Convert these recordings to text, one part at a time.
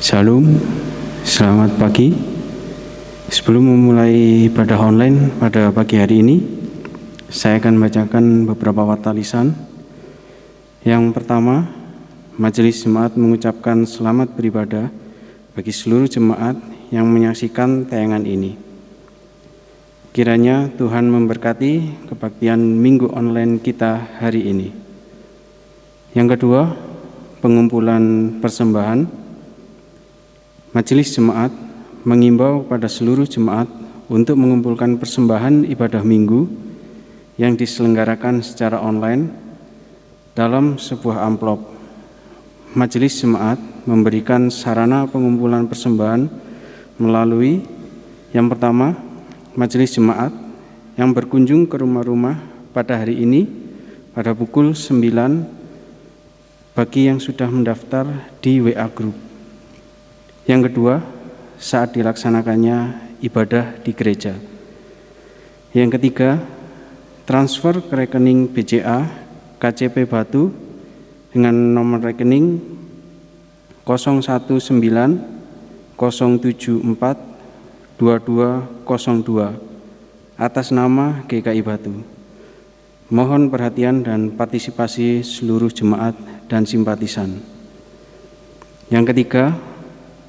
Shalom, selamat pagi. Sebelum memulai ibadah online pada pagi hari ini, saya akan membacakan beberapa warta lisan. Yang pertama, Majelis Jemaat mengucapkan selamat beribadah bagi seluruh jemaat yang menyaksikan tayangan ini. Kiranya Tuhan memberkati kebaktian minggu online kita hari ini. Yang kedua, pengumpulan persembahan. Majelis Jemaat mengimbau pada seluruh jemaat untuk mengumpulkan persembahan ibadah minggu yang diselenggarakan secara online dalam sebuah amplop. Majelis Jemaat memberikan sarana pengumpulan persembahan melalui yang pertama, Majelis Jemaat yang berkunjung ke rumah-rumah pada hari ini pada pukul 9 bagi yang sudah mendaftar di WA Group. Yang kedua, saat dilaksanakannya ibadah di gereja. Yang ketiga, transfer ke rekening BCA KCP Batu dengan nomor rekening 019-074-2202 atas nama GKI Batu. Mohon perhatian dan partisipasi seluruh jemaat dan simpatisan. Yang ketiga,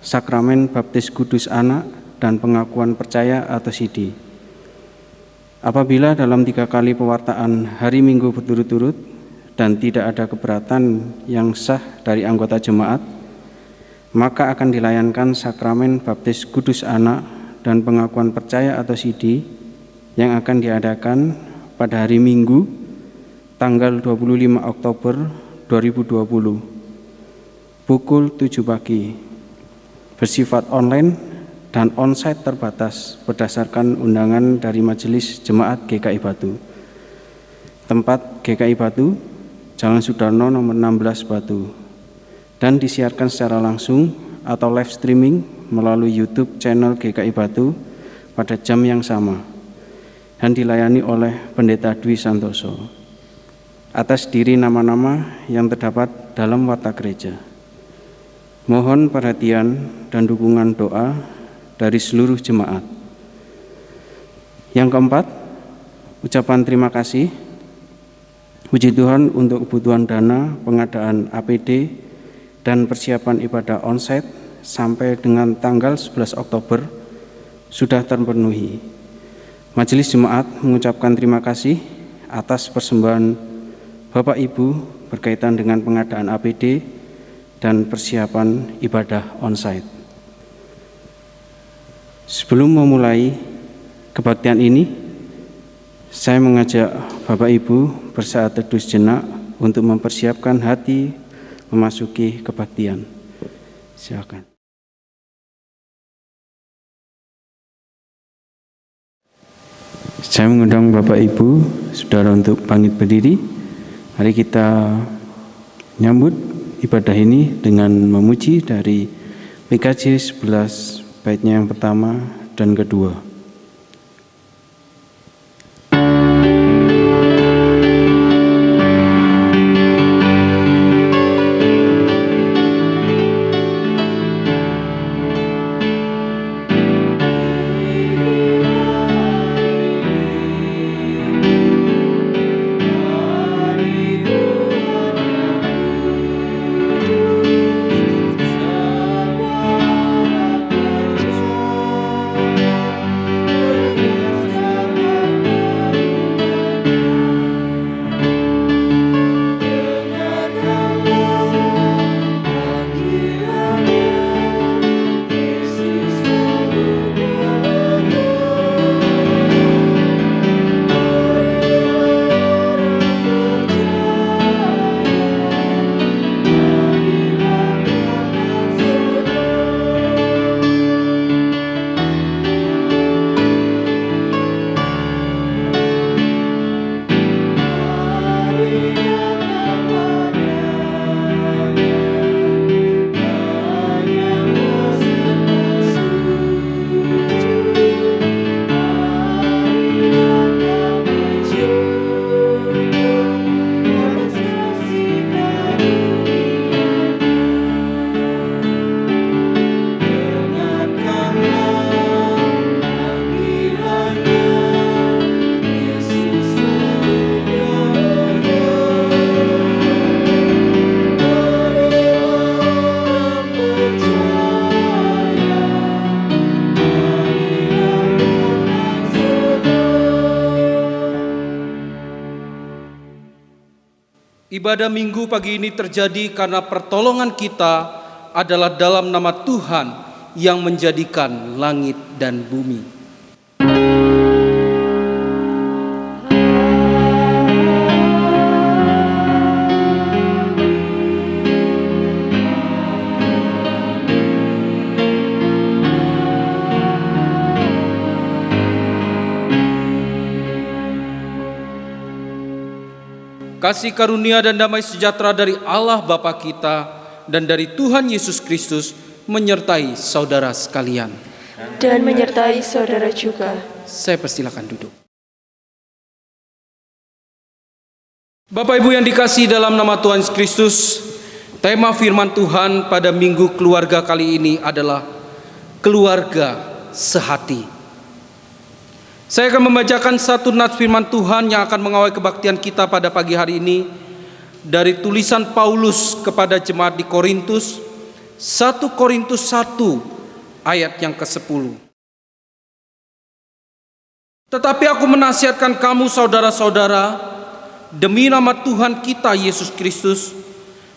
Sakramen Baptis Kudus Anak dan Pengakuan Percaya atau CD. Apabila dalam 3 kali pewartaan hari Minggu berturut-turut dan tidak ada keberatan yang sah dari anggota jemaat, maka akan dilayankan Sakramen Baptis Kudus Anak dan Pengakuan Percaya atau CD yang akan diadakan pada hari Minggu tanggal 25 Oktober 2020 pukul 7 pagi. Bersifat online dan onsite terbatas berdasarkan undangan dari Majelis Jemaat GKI Batu. Tempat GKI Batu, Jalan Sudarno nomor 16 Batu, dan disiarkan secara langsung atau live streaming melalui YouTube channel GKI Batu pada jam yang sama dan dilayani oleh Pendeta Dwi Santoso atas diri nama-nama yang terdapat dalam warta gereja. Mohon perhatian dan dukungan doa dari seluruh jemaat. Yang keempat, ucapan terima kasih. Puji Tuhan untuk kebutuhan dana pengadaan APD dan persiapan ibadah onsite sampai dengan tanggal 11 Oktober sudah terpenuhi. Majelis Jemaat mengucapkan terima kasih atas persembahan Bapak Ibu berkaitan dengan pengadaan APD dan persiapan ibadah onsite. Sebelum memulai kebaktian ini, saya mengajak Bapak Ibu bersaat teduh sejenak untuk mempersiapkan hati memasuki kebaktian. Silakan. Saya mengundang Bapak Ibu, Saudara untuk bangkit berdiri. Mari kita nyambut ibadah ini dengan memuji dari PKJ 11 baitnya yang pertama dan kedua. Ibadah Minggu pagi ini terjadi karena pertolongan kita adalah dalam nama Tuhan yang menjadikan langit dan bumi. Kasih karunia dan damai sejahtera dari Allah Bapa kita dan dari Tuhan Yesus Kristus menyertai saudara sekalian. Dan menyertai saudara juga. Saya persilakan duduk. Bapak Ibu yang dikasihi dalam nama Tuhan Yesus Kristus, tema firman Tuhan pada minggu keluarga kali ini adalah keluarga sehati. Saya akan membacakan satu nats firman Tuhan yang akan mengawal kebaktian kita pada pagi hari ini dari tulisan Paulus kepada jemaat di Korintus, 1 Korintus 1 ayat yang ke-10. Tetapi aku menasihatkan kamu saudara-saudara demi nama Tuhan kita Yesus Kristus,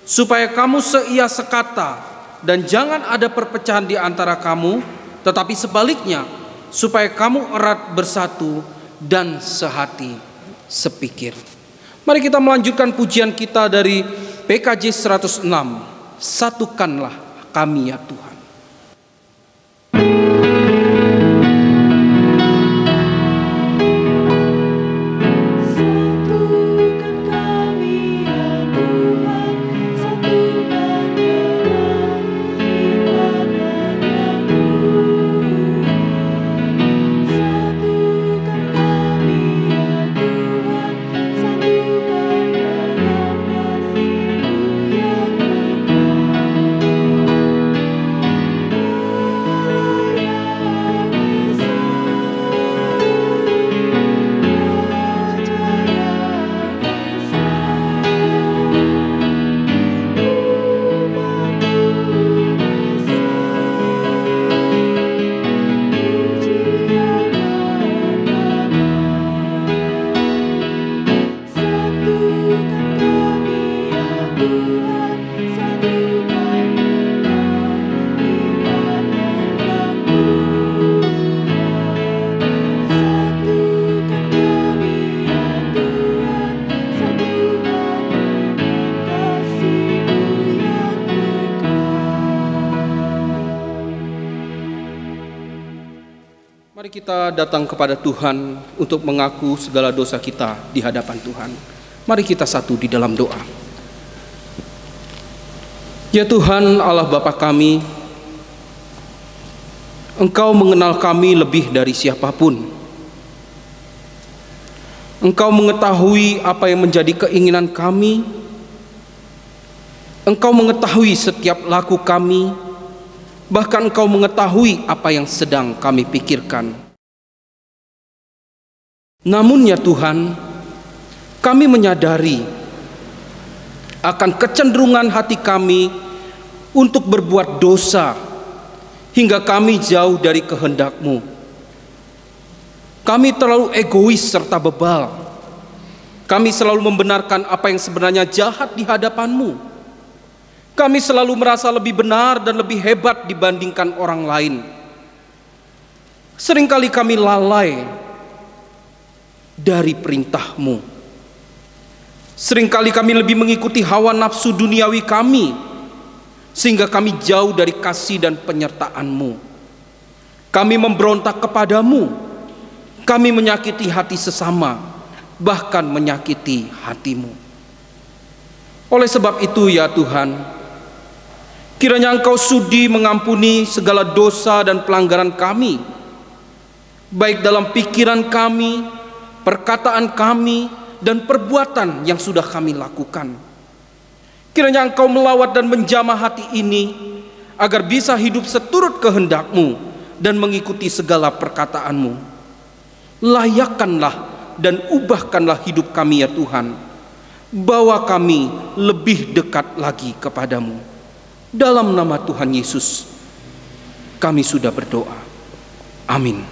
supaya kamu seia sekata dan jangan ada perpecahan di antara kamu, tetapi sebaliknya supaya kamu erat bersatu dan sehati sepikir. Mari kita melanjutkan pujian kita dari PKJ 106. Satukanlah kami ya Tuhan. Mari kita datang kepada Tuhan untuk mengaku segala dosa kita di hadapan Tuhan. Mari kita satu di dalam doa. Ya Tuhan Allah Bapa kami, Engkau mengenal kami lebih dari siapapun. Engkau mengetahui apa yang menjadi keinginan kami. Engkau mengetahui setiap laku kami. Bahkan Engkau mengetahui apa yang sedang kami pikirkan. Namun ya Tuhan, kami menyadari akan kecenderungan hati kami untuk berbuat dosa hingga kami jauh dari kehendak-Mu. Kami terlalu egois serta bebal. Kami selalu membenarkan apa yang sebenarnya jahat di hadapan-Mu. Kami selalu merasa lebih benar dan lebih hebat dibandingkan orang lain. Seringkali kami lalai dari perintah-Mu. Seringkali kami lebih mengikuti hawa nafsu duniawi kami, sehingga kami jauh dari kasih dan penyertaan-Mu. Kami memberontak kepadamu. Kami menyakiti hati sesama, bahkan menyakiti hati-Mu. Oleh sebab itu ya Tuhan, kiranya Engkau sudi mengampuni segala dosa dan pelanggaran kami, baik dalam pikiran kami, perkataan kami, dan perbuatan yang sudah kami lakukan. Kiranya Engkau melawat dan menjamah hati ini, agar bisa hidup seturut kehendak-Mu dan mengikuti segala perkataan-Mu. Layakkanlah dan ubahkanlah hidup kami ya Tuhan, bawa kami lebih dekat lagi kepadamu. Dalam nama Tuhan Yesus kami sudah berdoa. Amin.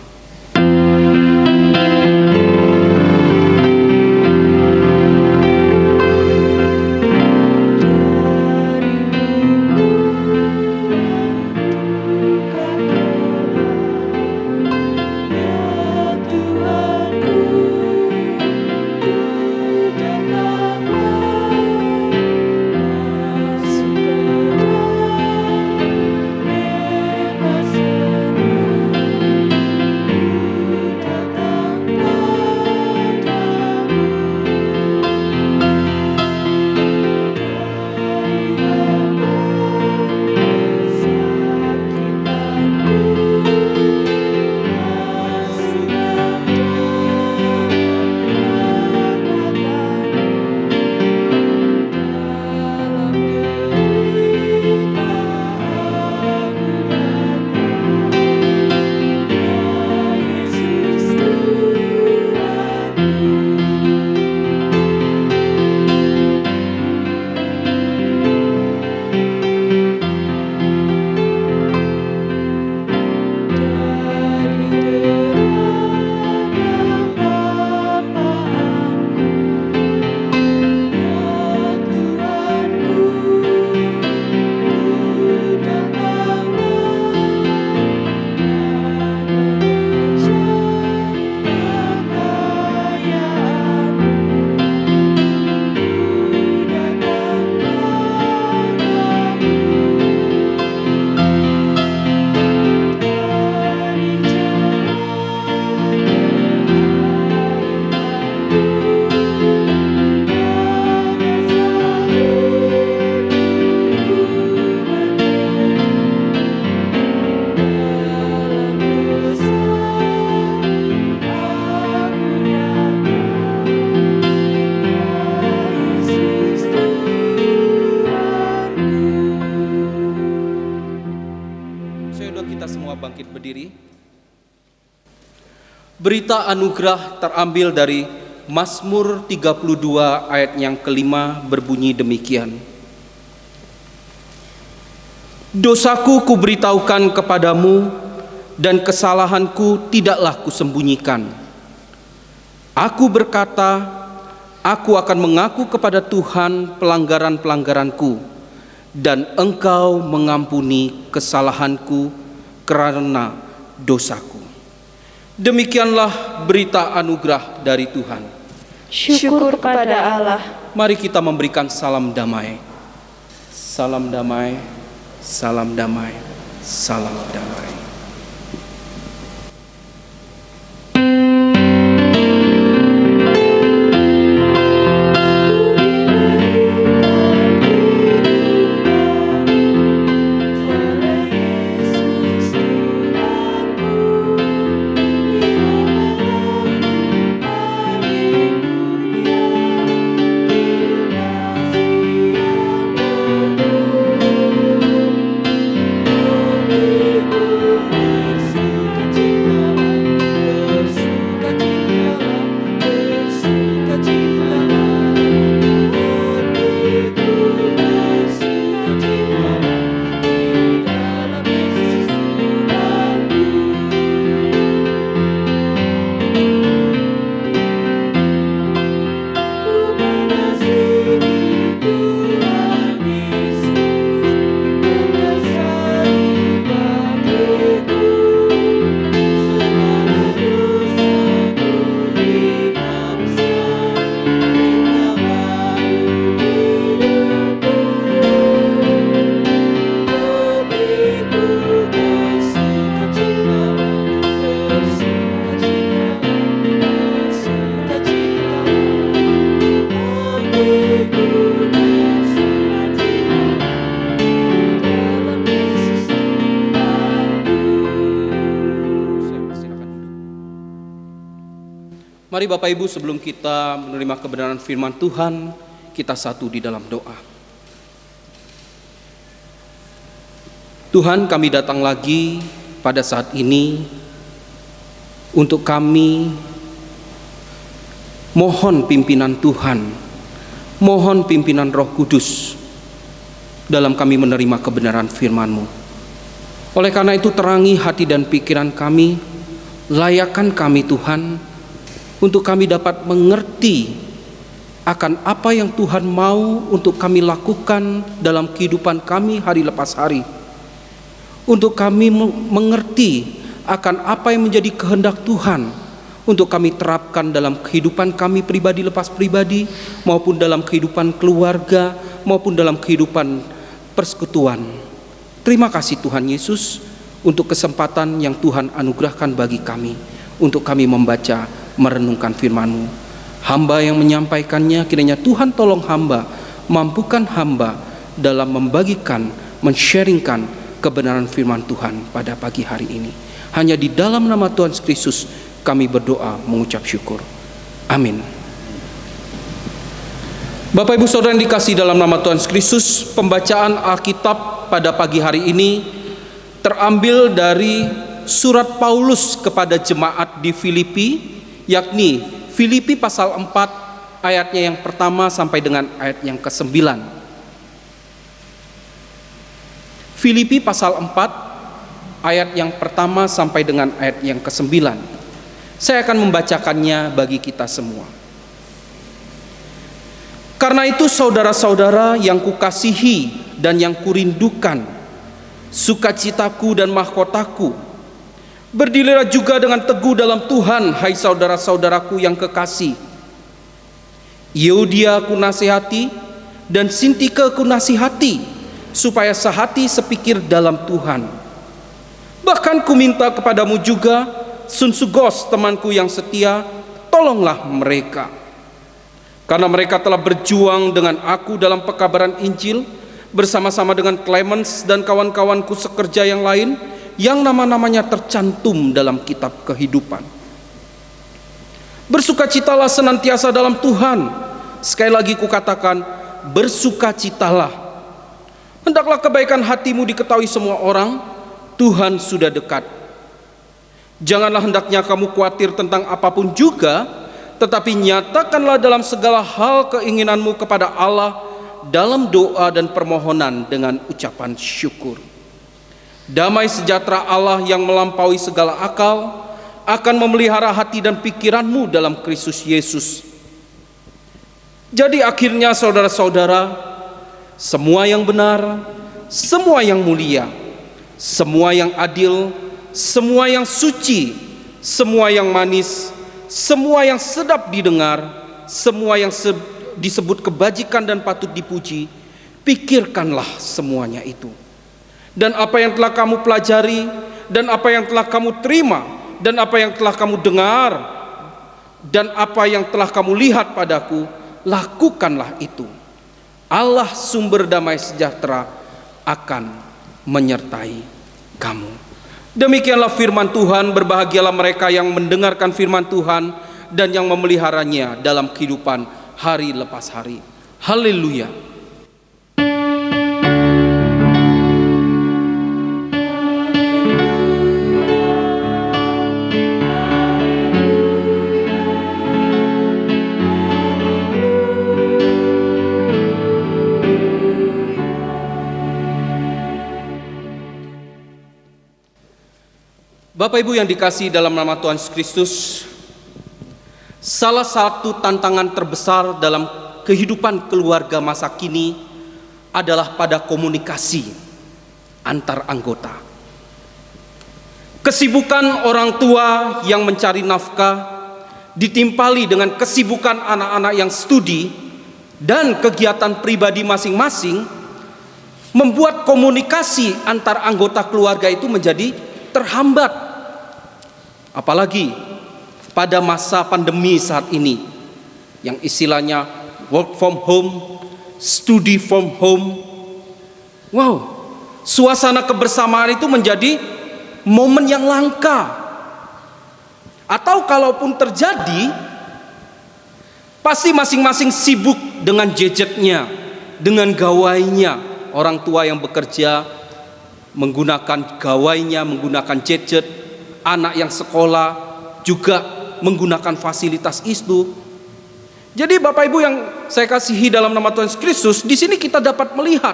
undang kita semua bangkit berdiri. Berita anugerah terambil dari Mazmur 32 ayat yang kelima berbunyi demikian. Dosaku kuberitahukan kepadamu dan kesalahanku tidaklah kusembunyikan. Aku berkata, aku akan mengaku kepada Tuhan pelanggaran-pelanggaranku, dan Engkau mengampuni kesalahanku karena dosaku. Demikianlah berita anugerah dari Tuhan. Syukur kepada Allah. Mari kita memberikan salam damai. Salam damai, salam damai, salam damai. Mari Bapak Ibu, sebelum kita menerima kebenaran firman Tuhan, kita satu di dalam doa. Tuhan, kami datang lagi pada saat ini untuk kami mohon pimpinan Tuhan, mohon pimpinan Roh Kudus dalam kami menerima kebenaran firman-Mu. Oleh karena itu terangi hati dan pikiran kami, layakkan kami Tuhan, untuk kami dapat mengerti akan apa yang Tuhan mau untuk kami lakukan dalam kehidupan kami hari lepas hari. Untuk kami mengerti akan apa yang menjadi kehendak Tuhan untuk kami terapkan dalam kehidupan kami pribadi lepas pribadi, maupun dalam kehidupan keluarga, maupun dalam kehidupan persekutuan. Terima kasih Tuhan Yesus untuk kesempatan yang Tuhan anugerahkan bagi kami, untuk kami membaca, merenungkan firman-Mu. Hamba yang menyampaikannya, kiranya Tuhan tolong hamba, mampukan hamba dalam membagikan, men-sharingkan kebenaran firman Tuhan pada pagi hari ini. Hanya di dalam nama Tuhan Kristus kami berdoa mengucap syukur. Amin. Bapak Ibu Saudara yang dikasihi dalam nama Tuhan Kristus, pembacaan Alkitab pada pagi hari ini terambil dari surat Paulus kepada jemaat di Filipi, yakni Filipi pasal 4 ayatnya yang pertama sampai dengan ayat yang ke-9. Filipi pasal 4 ayat yang pertama sampai dengan ayat yang ke-9. Saya akan membacakannya bagi kita semua. Karena itu saudara-saudara yang kukasihi dan yang kurindukan, sukacitaku dan mahkotaku, berdirilah juga dengan teguh dalam Tuhan, hai saudara-saudaraku yang kekasih. Euodia aku nasihati dan Sintike aku nasihati, supaya sehati sepikir dalam Tuhan. Bahkan ku minta kepadamu juga, Sunsugos temanku yang setia, tolonglah mereka. Karena mereka telah berjuang dengan aku dalam pekabaran Injil, bersama-sama dengan Clemens dan kawan-kawanku sekerja yang lain, yang nama-namanya tercantum dalam kitab kehidupan. Bersukacitalah senantiasa dalam Tuhan. Sekali lagi kukatakan, bersukacitalah. Hendaklah kebaikan hatimu diketahui semua orang. Tuhan sudah dekat. Janganlah hendaknya kamu khawatir tentang apapun juga, tetapi nyatakanlah dalam segala hal keinginanmu kepada Allah dalam doa dan permohonan dengan ucapan syukur. Damai sejahtera Allah yang melampaui segala akal akan memelihara hati dan pikiranmu dalam Kristus Yesus. Jadi akhirnya saudara-saudara, semua yang benar, semua yang mulia, semua yang adil, semua yang suci, semua yang manis, semua yang sedap didengar, semua yang disebut kebajikan dan patut dipuji, pikirkanlah semuanya itu. Dan apa yang telah kamu pelajari, dan apa yang telah kamu terima, dan apa yang telah kamu dengar, dan apa yang telah kamu lihat padaku, lakukanlah itu. Allah sumber damai sejahtera akan menyertai kamu. Demikianlah firman Tuhan. Berbahagialah mereka yang mendengarkan firman Tuhan dan yang memeliharanya dalam kehidupan hari lepas hari. Haleluya. Bapak Ibu yang dikasihi dalam nama Tuhan Yesus Kristus, salah satu tantangan terbesar dalam kehidupan keluarga masa kini adalah pada komunikasi antar anggota. Kesibukan orang tua yang mencari nafkah ditimpali dengan kesibukan anak-anak yang studi dan kegiatan pribadi masing-masing membuat komunikasi antar anggota keluarga itu menjadi terhambat. Apalagi pada masa pandemi saat ini yang istilahnya work from home, study from home. Wow, suasana kebersamaan itu menjadi momen yang langka. Atau kalaupun terjadi, pasti masing-masing sibuk dengan gadgetnya, dengan gawainya. Orang tua yang bekerja menggunakan gawainya, menggunakan gadget. Anak yang sekolah juga menggunakan fasilitas itu. Jadi Bapak Ibu yang saya kasihi dalam nama Tuhan Yesus Kristus, di sini kita dapat melihat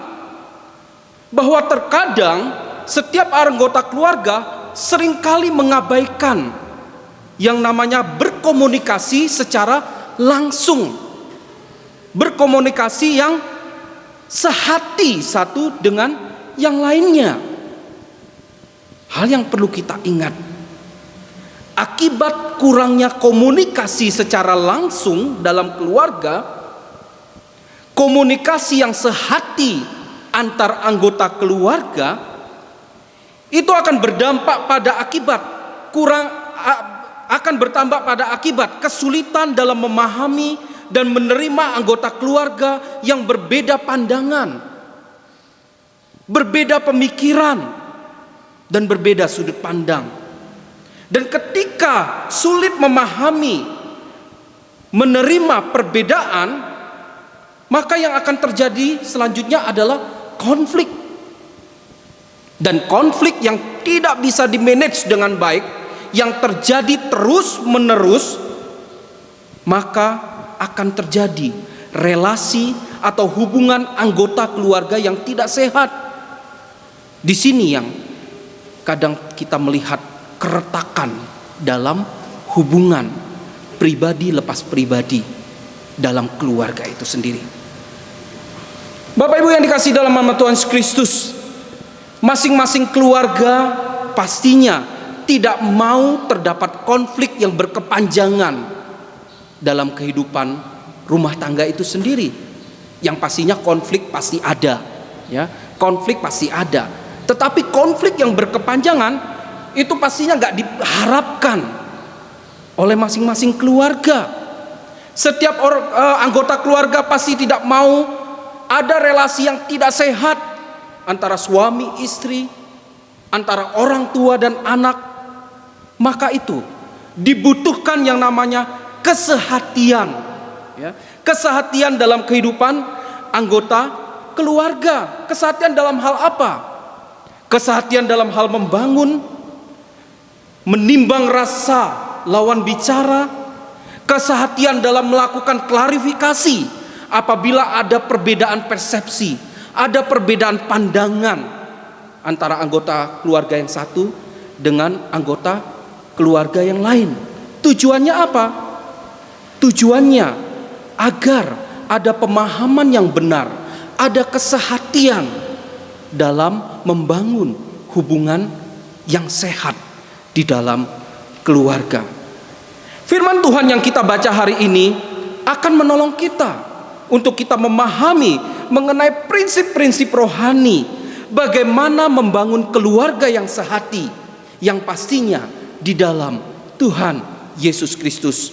bahwa terkadang setiap anggota keluarga seringkali mengabaikan yang namanya berkomunikasi secara langsung, berkomunikasi yang sehati satu dengan yang lainnya. Hal yang perlu kita ingat, akibat kurangnya komunikasi secara langsung dalam keluarga, komunikasi yang sehati antar anggota keluarga itu akan berdampak pada akibat kesulitan dalam memahami dan menerima anggota keluarga yang berbeda pandangan, berbeda pemikiran, dan berbeda sudut pandang. Dan ketika sulit memahami, menerima perbedaan, maka yang akan terjadi selanjutnya adalah konflik. Dan konflik yang tidak bisa dimanage dengan baik, yang terjadi terus menerus, maka akan terjadi relasi atau hubungan anggota keluarga yang tidak sehat. Di sini yang kadang kita melihat keretakan dalam hubungan pribadi lepas pribadi dalam keluarga itu sendiri. Bapak Ibu yang dikasihi dalam nama Tuhan Yesus Kristus, masing-masing keluarga pastinya tidak mau terdapat konflik yang berkepanjangan dalam kehidupan rumah tangga itu sendiri. Yang pastinya konflik pasti ada, ya, konflik pasti ada. Tetapi konflik yang berkepanjangan itu pastinya nggak diharapkan oleh masing-masing keluarga. Setiap anggota keluarga pasti tidak mau ada relasi yang tidak sehat antara suami istri, antara orang tua dan anak. Maka itu dibutuhkan yang namanya kesehatian, ya, kesehatian dalam kehidupan anggota keluarga. Kesehatian dalam hal apa? kesehatian dalam hal membangun, menimbang rasa lawan bicara, kesehatian dalam melakukan klarifikasi apabila ada perbedaan persepsi, ada perbedaan pandangan antara anggota keluarga yang satu dengan anggota keluarga yang lain. Tujuannya apa? Tujuannya agar ada pemahaman yang benar, ada kesehatian dalam membangun hubungan yang sehat di dalam keluarga. Firman Tuhan yang kita baca hari ini akan menolong kita untuk kita memahami mengenai prinsip-prinsip rohani, bagaimana membangun keluarga yang sehati, yang pastinya di dalam Tuhan Yesus Kristus.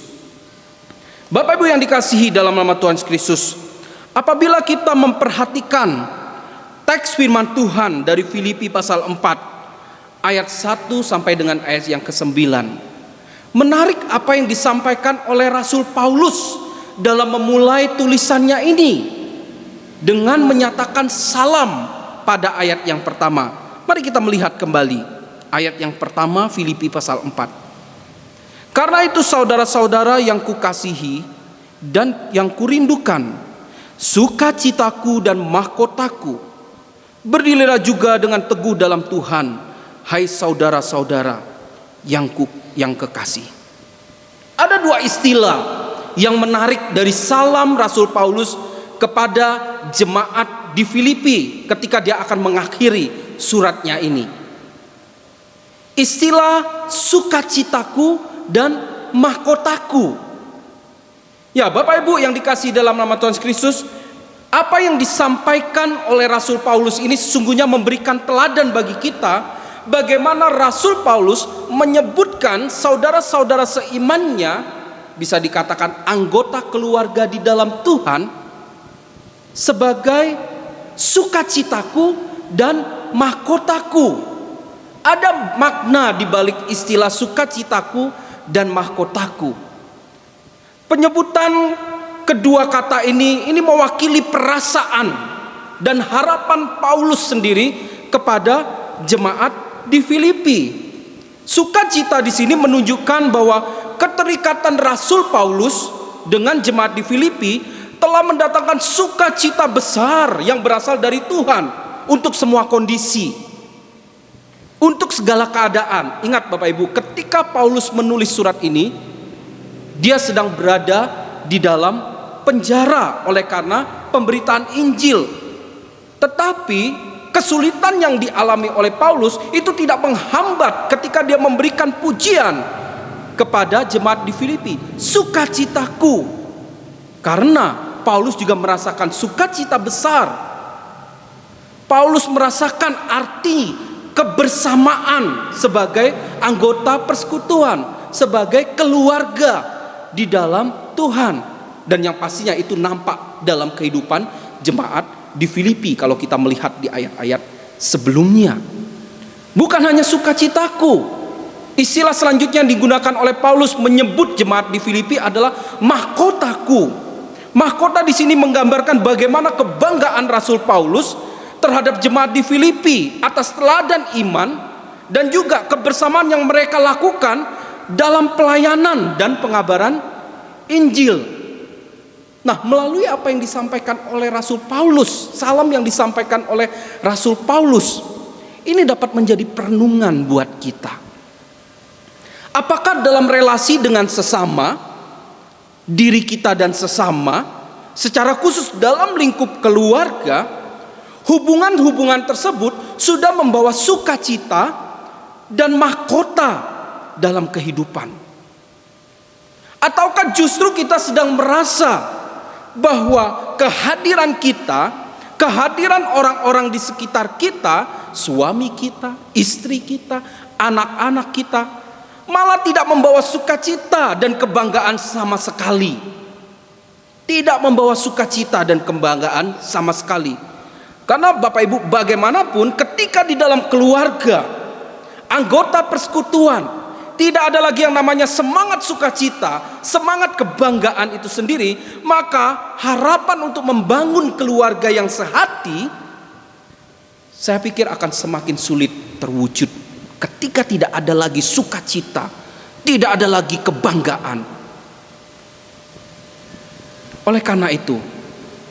Bapak Ibu yang dikasihi dalam nama Tuhan Yesus Kristus, apabila kita memperhatikan teks firman Tuhan dari Filipi pasal 4 ayat 1 sampai dengan ayat yang ke-9, menarik apa yang disampaikan oleh Rasul Paulus dalam memulai tulisannya ini dengan menyatakan salam pada ayat yang pertama. Mari kita melihat kembali ayat yang pertama, Filipi pasal 4. Karena itu saudara-saudara yang kukasihi dan yang kurindukan, sukacitaku dan mahkotaku, berdirilah juga dengan teguh dalam Tuhan, hai saudara-saudara yang kekasih. Ada dua istilah yang menarik dari salam Rasul Paulus kepada jemaat di Filipi ketika dia akan mengakhiri suratnya ini. Istilah sukacitaku dan mahkotaku. Ya, Bapak Ibu yang dikasihi dalam nama Tuhan Yesus Kristus, apa yang disampaikan oleh Rasul Paulus ini sesungguhnya memberikan teladan bagi kita, bagaimana Rasul Paulus menyebutkan saudara-saudara seimannya, bisa dikatakan anggota keluarga di dalam Tuhan, sebagai sukacitaku dan mahkotaku. Ada makna di balik istilah sukacitaku dan mahkotaku. Penyebutan kedua kata ini mewakili perasaan dan harapan Paulus sendiri kepada jemaat di Filipi. Sukacita di sini menunjukkan bahwa keterikatan Rasul Paulus dengan jemaat di Filipi telah mendatangkan sukacita besar yang berasal dari Tuhan untuk semua kondisi, untuk segala keadaan. Ingat Bapak Ibu, ketika Paulus menulis surat ini, dia sedang berada di dalam penjara oleh karena pemberitaan Injil. Tetapi kesulitan yang dialami oleh Paulus itu tidak menghambat ketika dia memberikan pujian kepada jemaat di Filipi. Sukacitaku, karena Paulus juga merasakan sukacita besar. Paulus merasakan arti kebersamaan sebagai anggota persekutuan, sebagai keluarga di dalam Tuhan, dan yang pastinya itu nampak dalam kehidupan jemaat di Filipi kalau kita melihat di ayat-ayat sebelumnya. Bukan hanya sukacitaku, istilah selanjutnya yang digunakan oleh Paulus menyebut jemaat di Filipi adalah mahkotaku. Mahkota di sini menggambarkan bagaimana kebanggaan Rasul Paulus terhadap jemaat di Filipi atas teladan iman dan juga kebersamaan yang mereka lakukan dalam pelayanan dan pengabaran Injil. Nah, melalui apa yang disampaikan oleh Rasul Paulus, salam yang disampaikan oleh Rasul Paulus, ini dapat menjadi perenungan buat kita. Apakah dalam relasi dengan sesama, diri kita dan sesama, secara khusus dalam lingkup keluarga, hubungan-hubungan tersebut sudah membawa sukacita dan mahkota dalam kehidupan? Ataukah justru kita sedang merasa bahwa kehadiran kita, kehadiran orang-orang di sekitar kita, suami kita, istri kita, anak-anak kita, malah tidak membawa sukacita dan kebanggaan sama sekali? Tidak membawa sukacita dan kebanggaan sama sekali. Karena Bapak Ibu, bagaimanapun ketika di dalam keluarga, anggota persekutuan, tidak ada lagi yang namanya semangat sukacita, semangat kebanggaan itu sendiri, maka harapan untuk membangun keluarga yang sehati saya pikir akan semakin sulit terwujud ketika tidak ada lagi sukacita, tidak ada lagi kebanggaan. Oleh karena itu,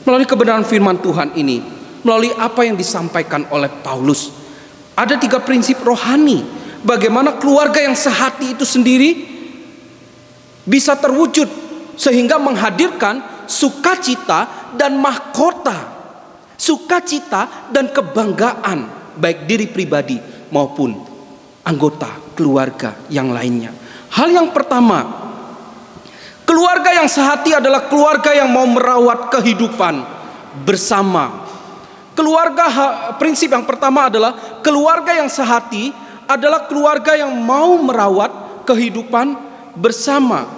melalui kebenaran firman Tuhan ini, melalui apa yang disampaikan oleh Paulus, ada 3 prinsip rohani bagaimana keluarga yang sehati itu sendiri bisa terwujud sehingga menghadirkan sukacita dan mahkota, sukacita dan kebanggaan baik diri pribadi maupun anggota keluarga yang lainnya. Hal yang pertama, keluarga yang sehati adalah keluarga yang mau merawat kehidupan bersama. Prinsip yang pertama adalah keluarga yang sehati adalah keluarga yang mau merawat kehidupan bersama.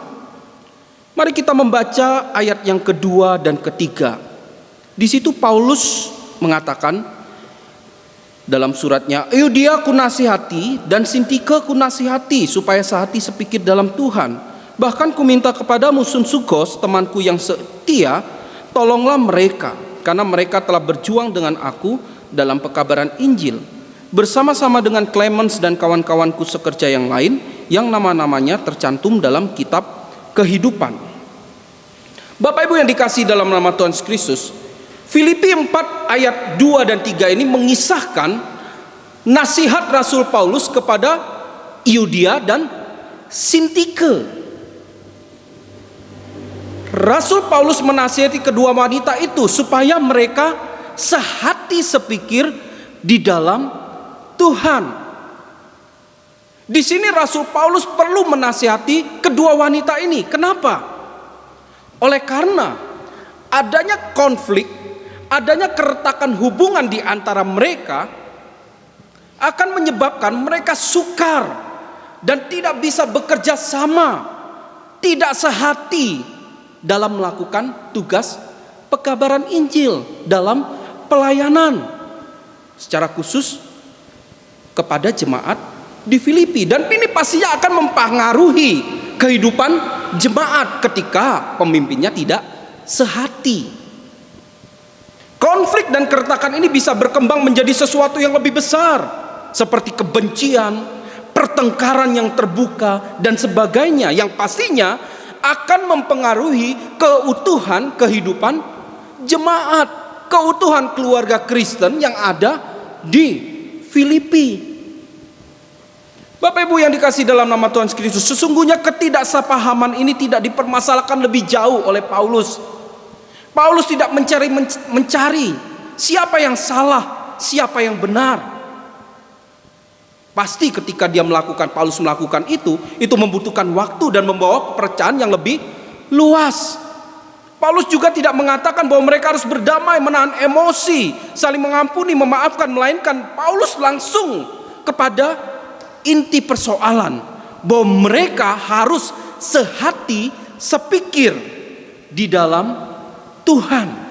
Mari kita membaca ayat yang kedua dan ketiga. Di situ Paulus mengatakan dalam suratnya, Euodia kunasihati dan Sintike kunasihati supaya sehati sepikir dalam Tuhan. Bahkan kuminta kepadamu Sunsukos, temanku yang setia, tolonglah mereka, karena mereka telah berjuang dengan aku dalam pekabaran Injil, bersama-sama dengan Clemens dan kawan-kawanku sekerja yang lain, yang nama-namanya tercantum dalam kitab kehidupan. Bapak Ibu yang dikasihi dalam nama Tuhan Yesus Kristus, Filipi 4 ayat 2 dan 3 ini mengisahkan nasihat Rasul Paulus kepada Euodia dan Sintike. Rasul Paulus menasihati kedua wanita itu supaya mereka sehati sepikir di dalam Tuhan. Di sini Rasul Paulus perlu menasihati kedua wanita ini. Kenapa? Oleh karena adanya konflik, adanya keretakan hubungan di antara mereka akan menyebabkan mereka sukar dan tidak bisa bekerja sama, tidak sehati dalam melakukan tugas pekabaran Injil, dalam pelayanan secara khusus kepada jemaat di Filipi. Dan ini pastinya akan mempengaruhi kehidupan jemaat ketika pemimpinnya tidak sehati. Konflik dan keretakan ini bisa berkembang menjadi sesuatu yang lebih besar, seperti kebencian, pertengkaran yang terbuka dan sebagainya, yang pastinya akan mempengaruhi keutuhan kehidupan jemaat, keutuhan keluarga Kristen yang ada di Filipi. Bapak Ibu yang dikasihi dalam nama Tuhan Kristus, sesungguhnya ketidaksepahaman ini tidak dipermasalahkan lebih jauh oleh Paulus. Paulus tidak mencari siapa yang salah, siapa yang benar. Pasti ketika Paulus melakukan itu membutuhkan waktu dan membawa pepecahan yang lebih luas. Paulus juga tidak mengatakan bahwa mereka harus berdamai, menahan emosi, saling mengampuni, memaafkan, melainkan Paulus langsung kepada inti persoalan, bahwa mereka harus sehati, sepikir di dalam Tuhan.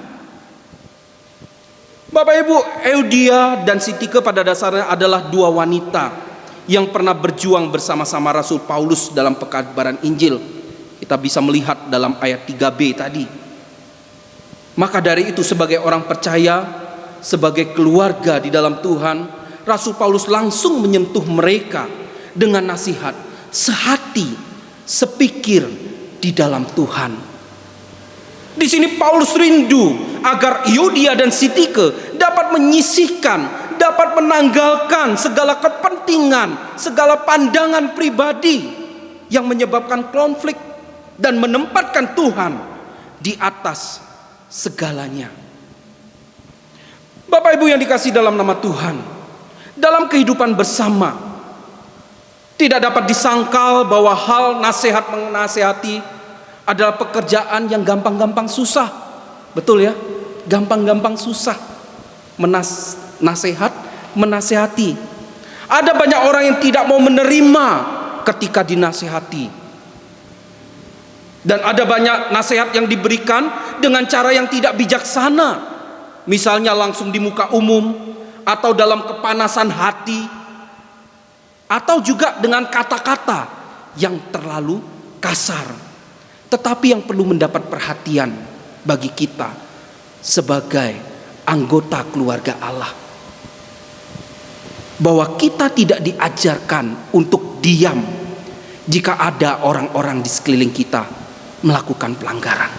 Bapak Ibu, Euodia dan Sintike pada dasarnya adalah dua wanita yang pernah berjuang bersama-sama Rasul Paulus dalam pekabaran Injil. Kita bisa melihat dalam ayat 3b tadi. Maka dari itu sebagai orang percaya, sebagai keluarga di dalam Tuhan, Rasul Paulus langsung menyentuh mereka dengan nasihat, sehati, sepikir di dalam Tuhan. Di sini Paulus rindu agar Euodia dan Sintike dapat menyisihkan, dapat menanggalkan segala kepentingan, segala pandangan pribadi yang menyebabkan konflik dan menempatkan Tuhan di atas segalanya. Bapak Ibu yang dikasihi dalam nama Tuhan, dalam kehidupan bersama tidak dapat disangkal bahwa hal nasihat menasehati adalah pekerjaan yang gampang-gampang susah. Betul ya? Gampang-gampang susah menasehati. Ada banyak orang yang tidak mau menerima ketika dinasehati. Dan ada banyak nasihat yang diberikan dengan cara yang tidak bijaksana. Misalnya langsung di muka umum, atau dalam kepanasan hati, atau juga dengan kata-kata yang terlalu kasar. Tetapi yang perlu mendapat perhatian bagi kita sebagai anggota keluarga Allah, bahwa kita tidak diajarkan untuk diam jika ada orang-orang di sekeliling kita melakukan pelanggaran.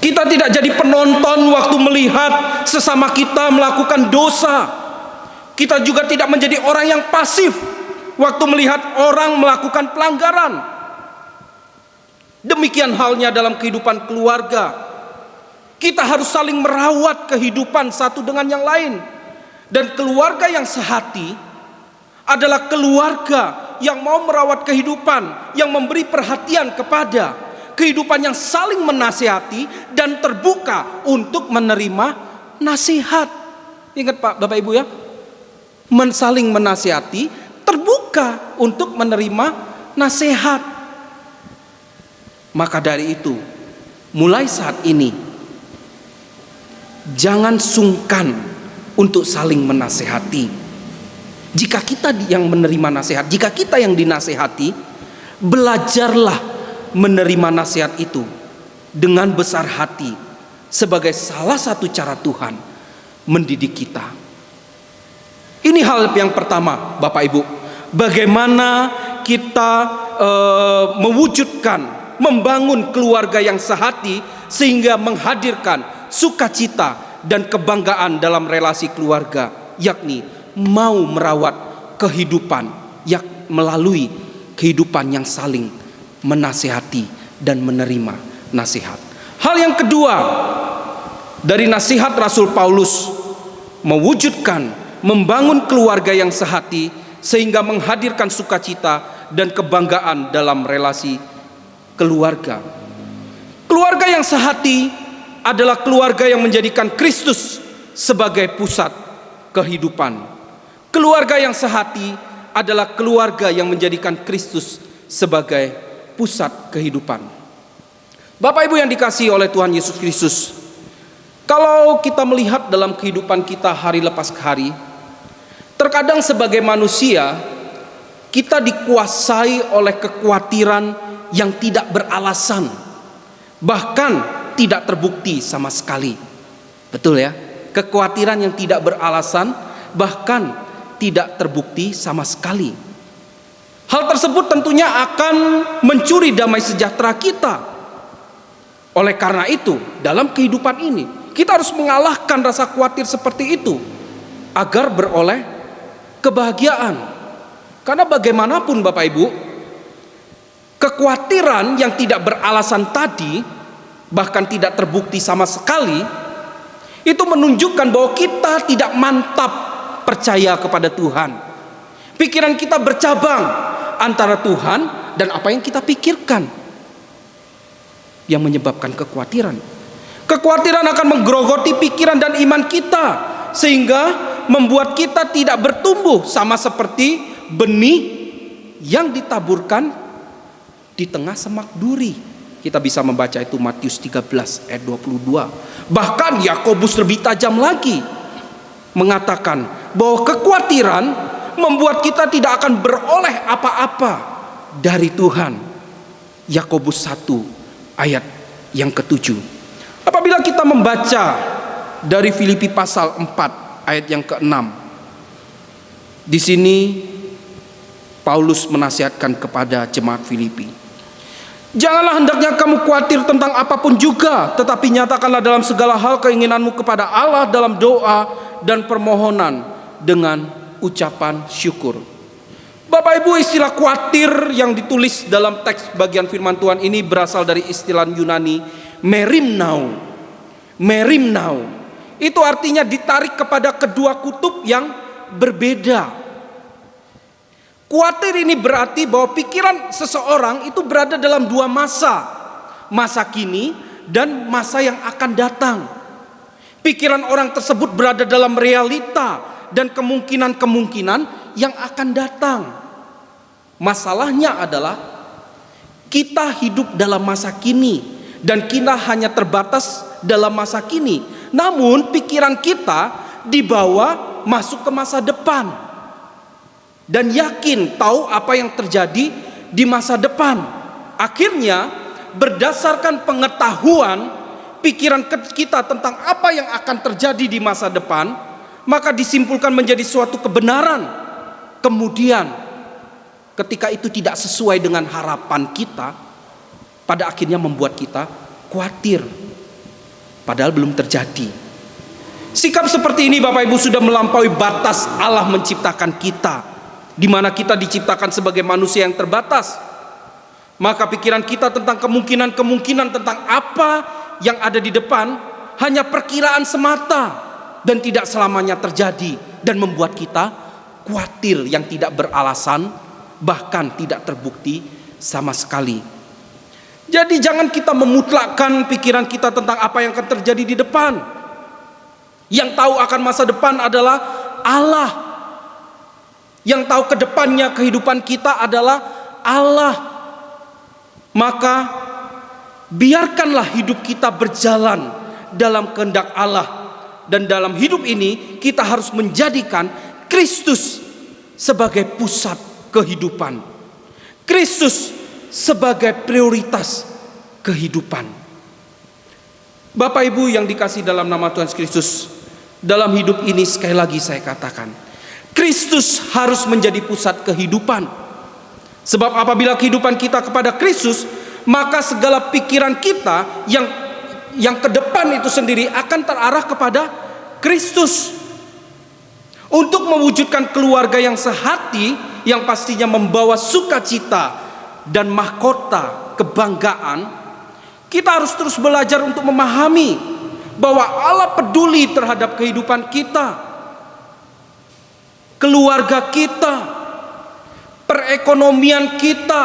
Kita tidak jadi penonton waktu melihat sesama kita melakukan dosa. Kita juga tidak menjadi orang yang pasif waktu melihat orang melakukan pelanggaran. Demikian halnya dalam kehidupan keluarga. Kita harus saling merawat kehidupan satu dengan yang lain. Dan keluarga yang sehati adalah keluarga yang mau merawat kehidupan, yang memberi perhatian kepada kehidupan, yang saling menasihati dan terbuka untuk menerima nasihat. Ingat Pak, Bapak Ibu ya, saling menasihati, terbuka untuk menerima nasihat. Maka dari itu, mulai saat ini jangan sungkan untuk saling menasihati. Jika kita yang menerima nasihat, jika kita yang dinasihati, belajarlah menerima nasihat itu dengan besar hati sebagai salah satu cara Tuhan mendidik kita. Ini hal yang pertama, Bapak Ibu. Bagaimana kita mewujudkan, membangun keluarga yang sehati sehingga menghadirkan sukacita dan kebanggaan dalam relasi keluarga, yakni mau merawat kehidupan yang melalui kehidupan yang saling menasihati dan menerima nasihat. Hal yang kedua dari nasihat Rasul Paulus, mewujudkan, membangun keluarga yang sehati sehingga menghadirkan sukacita dan kebanggaan dalam relasi keluarga. Keluarga yang sehati adalah keluarga yang menjadikan Kristus sebagai pusat kehidupan. Keluarga yang sehati adalah keluarga yang menjadikan Kristus sebagai pusat kehidupan. Bapak Ibu yang dikasihi oleh Tuhan Yesus Kristus, kalau kita melihat dalam kehidupan kita hari lepas hari, terkadang sebagai manusia kita dikuasai oleh kekhawatiran yang tidak beralasan, bahkan tidak terbukti sama sekali. Betul ya? Kekhawatiran yang tidak beralasan, bahkan tidak terbukti sama sekali. Hal tersebut tentunya akan mencuri damai sejahtera kita. Oleh karena itu, dalam kehidupan ini kita harus mengalahkan rasa khawatir seperti itu agar beroleh kebahagiaan. Karena bagaimanapun Bapak Ibu, kekhawatiran yang tidak beralasan tadi, bahkan tidak terbukti sama sekali, itu menunjukkan bahwa kita tidak mantap percaya kepada Tuhan. Pikiran kita bercabang antara Tuhan dan apa yang kita pikirkan, yang menyebabkan kekhawatiran. Kekhawatiran akan menggerogoti pikiran dan iman kita, sehingga membuat kita tidak bertumbuh sama seperti benih yang ditaburkan di tengah semak duri. Kita bisa membaca itu Matius 13 ayat 22. Bahkan Yakobus lebih tajam lagi, mengatakan bahwa kekhawatiran membuat kita tidak akan beroleh apa-apa dari Tuhan. Yakobus 1 ayat yang ke-7. Apabila kita membaca dari Filipi pasal 4 ayat yang ke-6, di sini Paulus menasihatkan kepada jemaat Filipi, janganlah hendaknya kamu khawatir tentang apapun juga, tetapi nyatakanlah dalam segala hal keinginanmu kepada Allah dalam doa dan permohonan dengan ucapan syukur. Bapak Ibu, istilah khawatir yang ditulis dalam teks bagian firman Tuhan ini berasal dari istilah Yunani merimnau. Merimnau itu artinya ditarik kepada kedua kutub yang berbeda. Khawatir ini berarti bahwa pikiran seseorang itu berada dalam dua masa, masa kini dan masa yang akan datang. Pikiran orang tersebut berada dalam realita dan kemungkinan-kemungkinan yang akan datang. Masalahnya adalah kita hidup dalam masa kini dan kita hanya terbatas dalam masa kini. Namun pikiran kita dibawa masuk ke masa depan dan yakin tahu apa yang terjadi di masa depan. Akhirnya berdasarkan pengetahuan pikiran kita tentang apa yang akan terjadi di masa depan, maka disimpulkan menjadi suatu kebenaran. Kemudian ketika itu tidak sesuai dengan harapan kita, pada akhirnya membuat kita khawatir, padahal belum terjadi. Sikap seperti ini Bapak Ibu sudah melampaui batas Allah menciptakan kita, di mana kita diciptakan sebagai manusia yang terbatas. Maka pikiran kita tentang kemungkinan-kemungkinan tentang apa yang ada di depan hanya perkiraan semata dan tidak selamanya terjadi, dan membuat kita khawatir yang tidak beralasan, bahkan tidak terbukti sama sekali. Jadi jangan kita memutlakkan pikiran kita tentang apa yang akan terjadi di depan. Yang tahu akan masa depan adalah Allah. Yang tahu ke depannya kehidupan kita adalah Allah. Maka biarkanlah hidup kita berjalan dalam kehendak Allah. Dan dalam hidup ini kita harus menjadikan Kristus sebagai pusat kehidupan, Kristus sebagai prioritas kehidupan. Bapak Ibu yang dikasihi dalam nama Tuhan Yesus Kristus, dalam hidup ini sekali lagi saya katakan, Kristus harus menjadi pusat kehidupan. Sebab apabila kehidupan kita kepada Kristus, maka segala pikiran kita yang ke depan itu sendiri akan terarah kepada Kristus. Untuk mewujudkan keluarga yang sehati, yang pastinya membawa sukacita dan mahkota kebanggaan, kita harus terus belajar untuk memahami bahwa Allah peduli terhadap kehidupan kita, keluarga kita, perekonomian kita,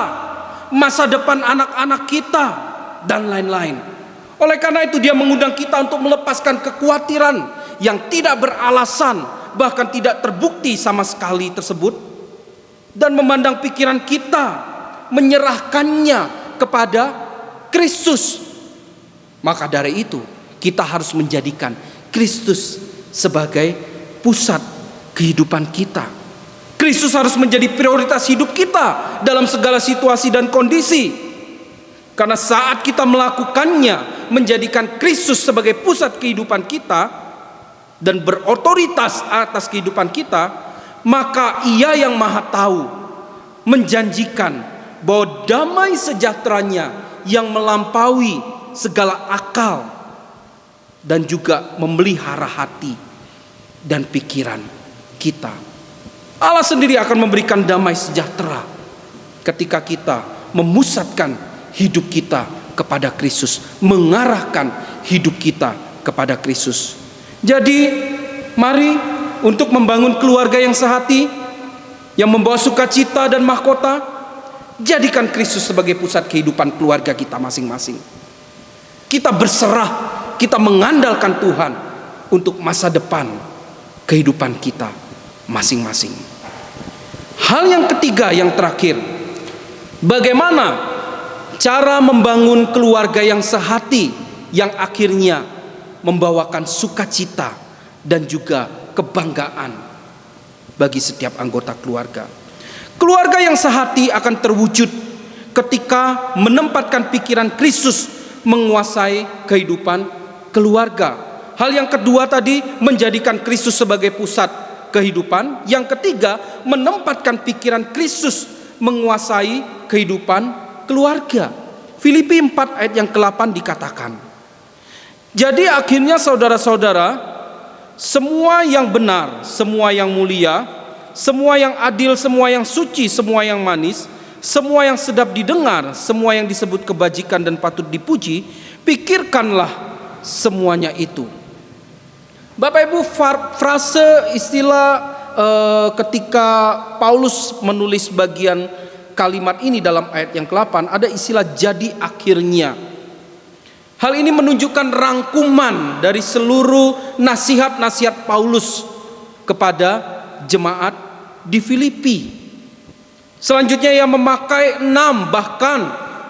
masa depan anak-anak kita, dan lain-lain. Oleh karena itu dia mengundang kita untuk melepaskan kekhawatiran yang tidak beralasan, bahkan tidak terbukti sama sekali tersebut, dan memandang pikiran kita, menyerahkannya kepada Kristus. Maka dari itu kita harus menjadikan Kristus sebagai pusat kehidupan kita. Kristus harus menjadi prioritas hidup kita dalam segala situasi dan kondisi. Karena saat kita melakukannya, menjadikan Kristus sebagai pusat kehidupan kita dan berotoritas atas kehidupan kita, maka Ia yang Maha Tahu menjanjikan bahwa damai sejahteranya yang melampaui segala akal dan juga memelihara hati dan pikiran kita. Allah sendiri akan memberikan damai sejahtera ketika kita memusatkan hidup kita kepada Kristus, mengarahkan hidup kita kepada Kristus. Jadi mari untuk membangun keluarga yang sehati, yang membawa sukacita dan mahkota, jadikan Kristus sebagai pusat kehidupan keluarga kita masing-masing. Kita berserah, kita mengandalkan Tuhan untuk masa depan kehidupan kita masing-masing. Hal yang ketiga, yang terakhir, bagaimana cara membangun keluarga yang sehati, yang akhirnya membawakan sukacita dan juga kebanggaan bagi setiap anggota keluarga. Keluarga yang sehati akan terwujud ketika menempatkan pikiran Kristus menguasai kehidupan keluarga. Hal yang kedua tadi, menjadikan Kristus sebagai pusat kehidupan. Yang ketiga, menempatkan pikiran Kristus menguasai kehidupan keluarga. Filipi 4 ayat yang ke-8 dikatakan, jadi akhirnya saudara-saudara, semua yang benar, semua yang mulia, semua yang adil, semua yang suci, semua yang manis, semua yang sedap didengar, semua yang disebut kebajikan dan patut dipuji, pikirkanlah semuanya itu. Bapak Ibu, frase istilah ketika Paulus menulis bagian kalimat ini dalam ayat yang ke-8, ada istilah jadi akhirnya. Hal ini menunjukkan rangkuman dari seluruh nasihat-nasihat Paulus kepada jemaat di Filipi. Selanjutnya ia memakai 6 bahkan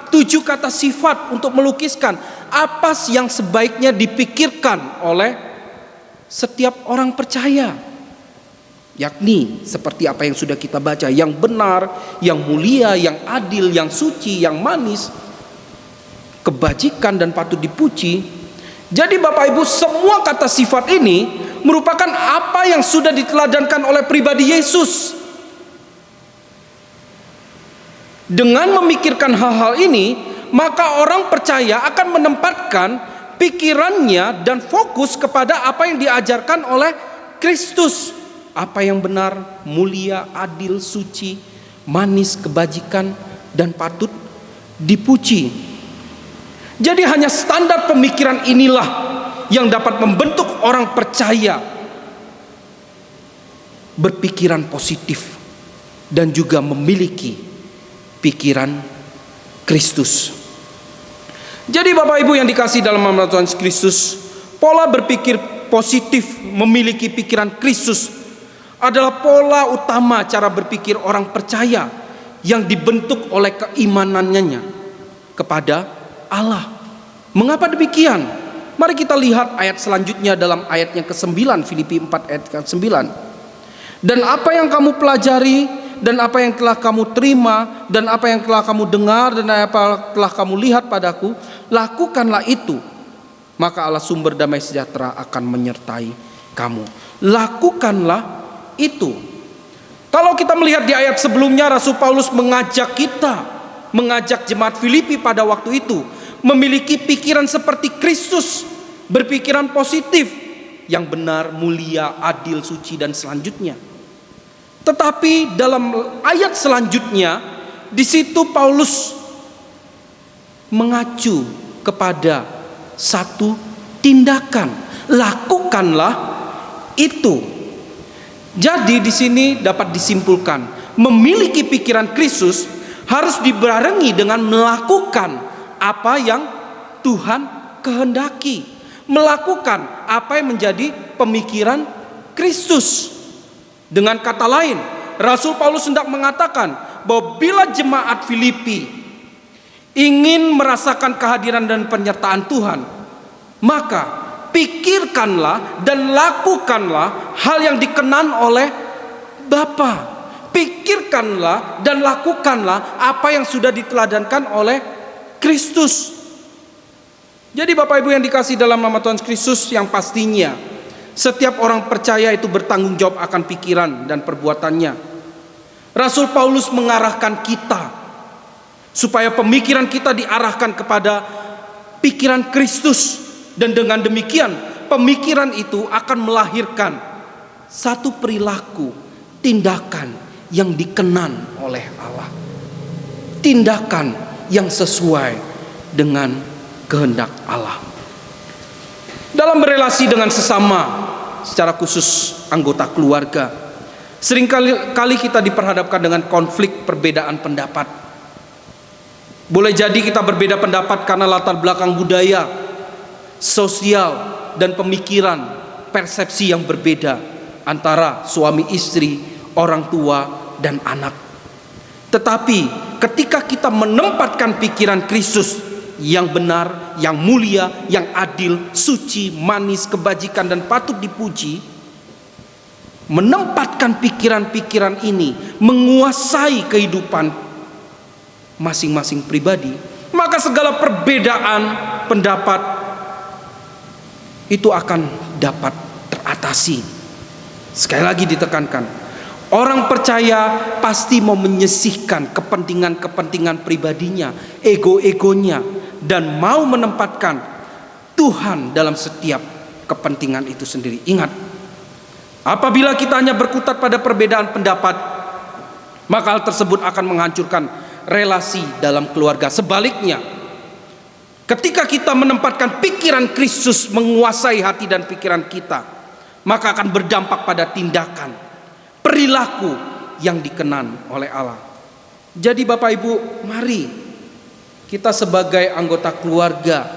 7 kata sifat untuk melukiskan apa yang sebaiknya dipikirkan oleh setiap orang percaya. Yakni seperti apa yang sudah kita baca, yang benar, yang mulia, yang adil, yang suci, yang manis, kebajikan dan patut dipuji. Jadi Bapak Ibu, semua kata sifat ini merupakan apa yang sudah diteladankan oleh pribadi Yesus. Dengan memikirkan hal-hal ini, maka orang percaya akan menempatkan pikirannya dan fokus kepada apa yang diajarkan oleh Kristus. Apa yang benar, mulia, adil, suci, manis, kebajikan, dan patut dipuji. Jadi hanya standar pemikiran inilah yang dapat membentuk orang percaya berpikiran positif dan juga memiliki pikiran Kristus. Jadi Bapak Ibu yang dikasihi dalam nama Tuhan Yesus Kristus, pola berpikir positif memiliki pikiran Kristus adalah pola utama cara berpikir orang percaya yang dibentuk oleh keimanannya kepada Allah. Mengapa demikian? Mari kita lihat ayat selanjutnya dalam ayat yang ke-9, Filipi 4 ayat ke-9. Dan apa yang kamu pelajari, dan apa yang telah kamu terima, dan apa yang telah kamu dengar, dan apa telah kamu lihat padaku, lakukanlah itu, maka Allah sumber damai sejahtera akan menyertai kamu. Lakukanlah itu. Kalau kita melihat di ayat sebelumnya, Rasul Paulus mengajak jemaat Filipi pada waktu itu memiliki pikiran seperti Kristus, berpikiran positif, yang benar, mulia, adil, suci, dan selanjutnya. Tetapi dalam ayat selanjutnya, di situ Paulus mengacu kepada satu tindakan, lakukanlah itu. Jadi di sini dapat disimpulkan, memiliki pikiran Kristus harus dibarengi dengan melakukan apa yang Tuhan kehendaki, melakukan apa yang menjadi pemikiran Kristus. Dengan kata lain, Rasul Paulus hendak mengatakan bahwa bila jemaat Filipi ingin merasakan kehadiran dan penyertaan Tuhan, maka pikirkanlah dan lakukanlah hal yang dikenan oleh Bapa. Pikirkanlah dan lakukanlah apa yang sudah diteladankan oleh Kristus. Jadi Bapak Ibu yang dikasihi dalam nama Tuhan Kristus, yang pastinya setiap orang percaya itu bertanggung jawab akan pikiran dan perbuatannya. Rasul Paulus mengarahkan kita supaya pemikiran kita diarahkan kepada pikiran Kristus, dan dengan demikian pemikiran itu akan melahirkan satu perilaku, tindakan yang dikenan oleh Allah, tindakan yang sesuai dengan kehendak Allah. Dalam berelasi dengan sesama, secara khusus anggota keluarga, seringkali kita diperhadapkan dengan konflik perbedaan pendapat. Boleh jadi kita berbeda pendapat karena latar belakang budaya, sosial, dan pemikiran, persepsi yang berbeda antara suami istri, orang tua, dan anak. Tetapi ketika kita menempatkan pikiran Kristus yang benar, yang mulia, yang adil, suci, manis, kebajikan, dan patut dipuji, menempatkan pikiran-pikiran ini menguasai kehidupan masing-masing pribadi, maka segala perbedaan pendapat itu akan dapat teratasi. Sekali lagi ditekankan, orang percaya pasti mau menyisihkan kepentingan-kepentingan pribadinya, ego-egonya, dan mau menempatkan Tuhan dalam setiap kepentingan itu sendiri. Ingat, apabila kita hanya berkutat pada perbedaan pendapat, maka hal tersebut akan menghancurkan relasi dalam keluarga. Sebaliknya, ketika kita menempatkan pikiran Kristus menguasai hati dan pikiran kita, maka akan berdampak pada tindakan, perilaku yang dikenan oleh Allah. Jadi Bapak Ibu, mari kita sebagai anggota keluarga,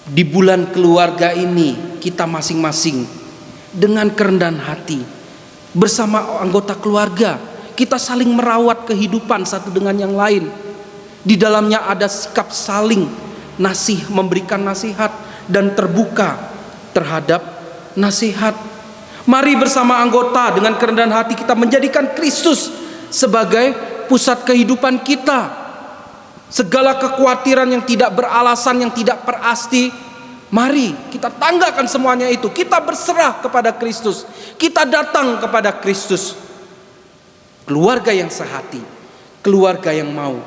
di bulan keluarga ini, kita masing-masing dengan kerendahan hati bersama anggota keluarga, kita saling merawat kehidupan satu dengan yang lain. Di dalamnya ada sikap saling memberikan nasihat dan terbuka terhadap nasihat. Mari bersama anggota dengan kerendahan hati kita menjadikan Kristus sebagai pusat kehidupan kita. Segala kekhawatiran yang tidak beralasan, yang tidak berarti, Mari kita tanggalkan semuanya itu. Kita berserah kepada Kristus. Kita datang kepada Kristus. Keluarga yang sehati, keluarga yang mau